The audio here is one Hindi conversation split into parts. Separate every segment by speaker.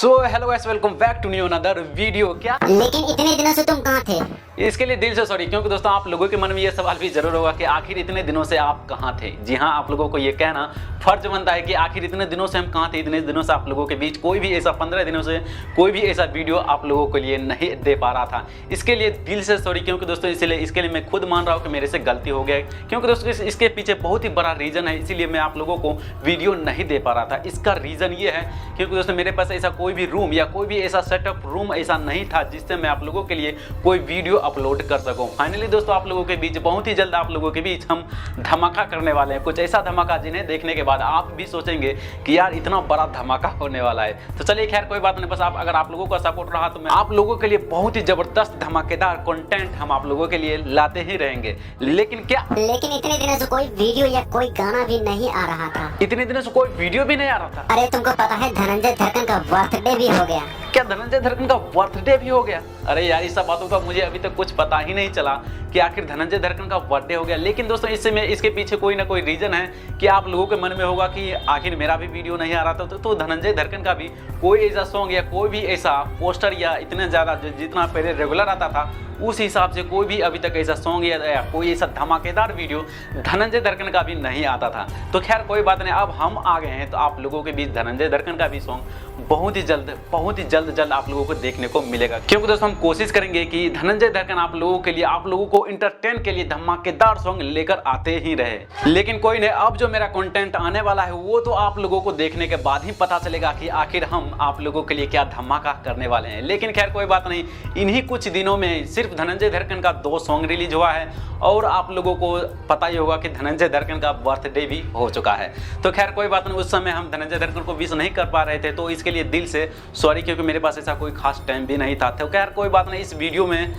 Speaker 1: So hello guys, welcome back to new another video. क्या
Speaker 2: लेकिन इतने दिनों से तुम कहाँ थे?
Speaker 1: इसके लिए दिल से सॉरी, क्योंकि दोस्तों आप लोगों के मन में ये सवाल भी जरूर होगा कि आखिर इतने दिनों से आप कहाँ थे। जी हाँ, आप लोगों को ये कहना फर्ज बनता है कि आखिर इतने दिनों से हम कहाँ थे। इतने दिनों से आप लोगों के बीच कोई भी ऐसा 15 दिनों से कोई भी ऐसा वीडियो आप लोगों के लिए नहीं दे पा रहा था। इसके लिए दिल से सॉरी, क्योंकि दोस्तों इसके लिए मैं खुद मान रहा हूँ कि मेरे से गलती हो गया है। क्योंकि दोस्तों इसके पीछे बहुत ही बड़ा रीज़न है, इसीलिए मैं आप लोगों को वीडियो नहीं दे पा रहा था। इसका रीज़न ये है क्योंकि दोस्तों मेरे पास ऐसा कोई भी रूम या कोई भी ऐसा सेटअप रूम ऐसा नहीं था जिससे मैं आप लोगों के लिए कोई वीडियो अपलोड कर सकूं। फाइनली दोस्तों आप लोगों के बीच बहुत ही जल्द आप लोगों के बीच हम धमाका करने वाले हैं। कुछ ऐसा धमाका जिन्हें देखने के बाद आप भी सोचेंगे कि यार इतना बड़ा धमाका होने वाला है। तो चलिए खैर कोई बात नहीं, बस अगर आप लोगों का सपोर्ट रहा तो मैं आप लोगों के लिए बहुत ही जबरदस्त धमाकेदार कंटेंट हम आप लोगों के लिए लाते ही रहेंगे। लेकिन
Speaker 2: इतने दिनों से कोई वीडियो या कोई गाना भी नहीं आ रहा था।
Speaker 1: इतने दिनों से कोई वीडियो भी नहीं आ रहा था।
Speaker 2: अरे तुमको पता है धनंजय धड़कन का बर्थडे भी हो गया।
Speaker 1: क्या धनंजय धड़कन का बर्थडे भी हो गया? अरे यार इस सब बातों का मुझे अभी तक कुछ पता ही नहीं चला कि आखिर धनंजय धड़कन का बर्थडे हो गया। लेकिन दोस्तों इसके पीछे कोई ना कोई रीजन है कि आप लोगों के मन में होगा कि आखिर मेरा भी वीडियो नहीं आ रहा था तो धनंजय धड़कन का भी कोई ऐसा सॉन्ग या कोई भी ऐसा पोस्टर या इतने ज़्यादा जितना पहले रेगुलर आता था उस हिसाब से कोई भी अभी तक ऐसा सॉन्ग या कोई ऐसा धमाकेदार वीडियो धनंजय धड़कन का भी नहीं आता था। तो खैर कोई बात नहीं, अब हम आ गए हैं तो आप लोगों के बीच धनंजय धड़कन का भी सॉन्ग बहुत ही जल्द आप लोगों को देखने को मिलेगा। क्योंकि दोस्तों हम कोशिश करेंगे कि धनंजय धड़कन आप लोगों के लिए आप लोगों को इंटरटेन के लिए धमाकेदार सॉन्ग लेकर आते ही रहे। लेकिन कोई नहीं, अब जो मेरा कंटेंट आने वाला है वो तो आप लोगों को देखने के बाद ही पता चलेगा कि आखिर हम आप लोगों के लिए क्या धमाका करने वाले हैं। लेकिन खैर कोई बात नहीं, इन्हीं कुछ दिनों में सिर्फ धनंजय धड़कन का 2 सॉन्ग रिलीज हुआ है और आप लोगों को पता ही होगा कि धनंजय धड़कन का बर्थडे भी हो चुका है। तो खैर कोई बात नहीं, उस समय हम धनंजय धड़कन को विश नहीं कर पा रहे थे तो इसके लिए दिल से सॉरी, क्योंकि मेरे पास ऐसा कोई खास टाइम भी नहीं था। तो खैर कोई बात नहीं, इस वीडियो में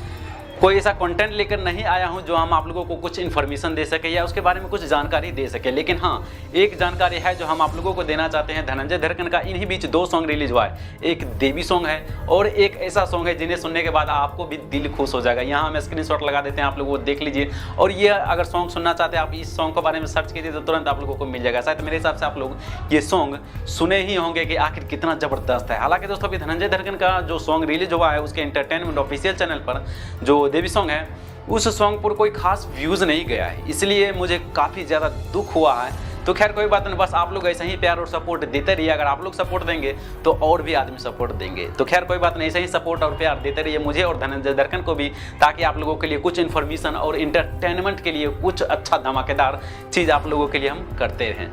Speaker 1: कोई ऐसा कंटेंट लेकर नहीं आया हूं जो हम आप लोगों को कुछ इन्फॉर्मेशन दे सके या उसके बारे में कुछ जानकारी दे सके। लेकिन हाँ, एक जानकारी है जो हम आप लोगों को देना चाहते हैं। धनंजय धड़कन का इन्हीं बीच 2 सॉन्ग रिलीज हुआ है। एक देवी सॉन्ग है और एक ऐसा सॉन्ग है जिन्हें सुनने के बाद आपको भी दिल खुश हो जाएगा। यहाँ हम स्क्रीनशॉट लगा देते हैं, आप लोग वो देख लीजिए। और ये अगर सॉन्ग सुनना चाहते हैं आप इस सॉन्ग के बारे में सर्च कीजिए तो तुरंत आप लोगों को मिल जाएगा। शायद मेरे हिसाब से आप लोग ये सॉन्ग सुने ही होंगे कि आखिर कितना जबरदस्त है। हालांकि दोस्तों अभी धनंजय धड़कन का जो सॉन्ग रिलीज हुआ है उसके एंटरटेनमेंट ऑफिशियल चैनल पर जो देवी सॉन्ग है उस सॉन्ग पर कोई खास व्यूज़ नहीं गया है, इसलिए मुझे काफ़ी ज़्यादा दुख हुआ है। तो खैर कोई बात नहीं, बस आप लोग ऐसे ही प्यार और सपोर्ट देते रहिए। अगर आप लोग सपोर्ट देंगे तो और भी आदमी सपोर्ट देंगे। तो खैर कोई बात नहीं, ऐसे ही सपोर्ट और प्यार देते रहिए मुझे और धनंजय धड़कन को भी, ताकि आप लोगों के लिए कुछ इन्फॉर्मेशन और इंटरटेनमेंट के लिए कुछ अच्छा धमाकेदार चीज़ आप लोगों के लिए हम करते रहें।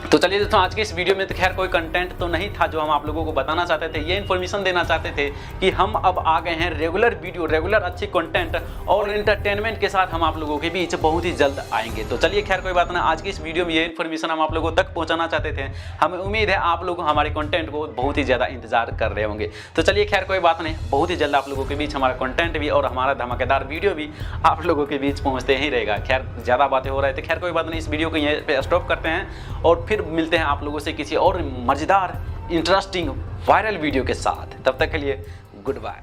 Speaker 1: तो चलिए दोस्तों, आज के इस वीडियो में तो खैर कोई कंटेंट तो नहीं था जो हम आप लोगों को बताना चाहते थे। ये इन्फॉर्मेशन देना चाहते थे कि हम अब आ गए हैं रेगुलर वीडियो, रेगुलर अच्छी कंटेंट और एंटरटेनमेंट के साथ हम आप लोगों के बीच बहुत ही जल्द आएंगे। तो चलिए खैर कोई बात ना, आज की इस वीडियो में ये इन्फॉर्मेशन हम आप लोगों तक पहुंचाना चाहते थे। हमें उम्मीद है आप लोग हमारे कंटेंट को बहुत ही ज़्यादा इंतजार कर रहे होंगे। तो चलिए खैर कोई बात नहीं, बहुत ही जल्द आप लोगों के बीच हमारा कंटेंट भी और हमारा धमाकेदार वीडियो भी आप लोगों के बीच पहुँचते ही रहेगा। खैर ज़्यादा बातें हो रहे थे, खैर कोई बात नहीं, इस वीडियो को यहीं पे स्टॉप करते हैं और फिर मिलते हैं आप लोगों से किसी और मजेदार इंटरेस्टिंग वायरल वीडियो के साथ। तब तक के लिए गुड बाय।